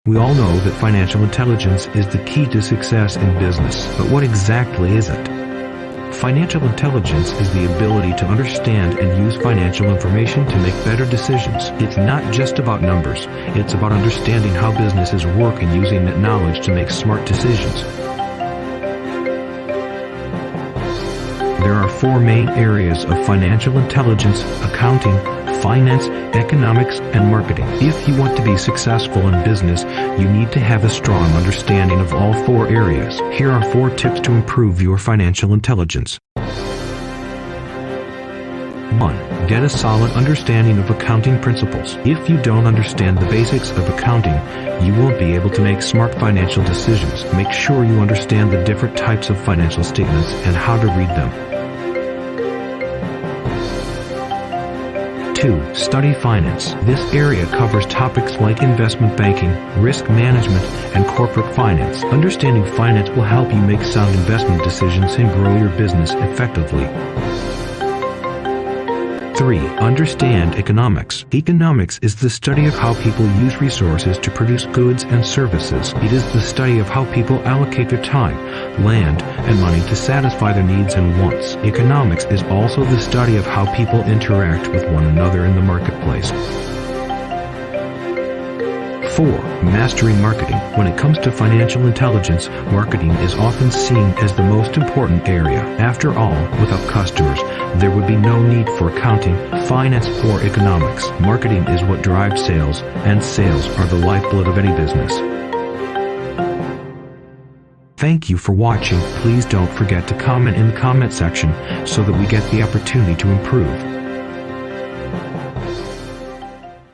We all know that financial intelligence is the key to success in business, but what exactly is it? Financial intelligence is the ability to understand and use financial information to make better decisions. It's not just about numbers, it's about understanding how businesses work and using that knowledge to make smart decisions. There are four main areas of financial intelligence: accounting, finance, economics, and marketing. If you want to be successful in business, you need to have a strong understanding of all four areas. Here are 4 tips to improve your financial intelligence. 1. Get a solid understanding of accounting principles. If you don't understand the basics of accounting, you won't be able to make smart financial decisions. Make sure you understand the different types of financial statements and how to read them. 2. Study finance. This area covers topics like investment banking, risk management, and corporate finance. Understanding finance will help you make sound investment decisions and grow your business effectively. 3. Understand economics. Economics is the study of how people use resources to produce goods and services. It is the study of how people allocate their time, land, and money to satisfy their needs and wants. Economics is also the study of how people interact with one another in the marketplace. 4. Mastering marketing. When it comes to financial intelligence, marketing is often seen as the most important area. After all, without customers, there would be no need for accounting, finance, or economics. Marketing is what drives sales, and sales are the lifeblood of any business. Thank you for watching. Please don't forget to comment in the comment section so that we get the opportunity to improve.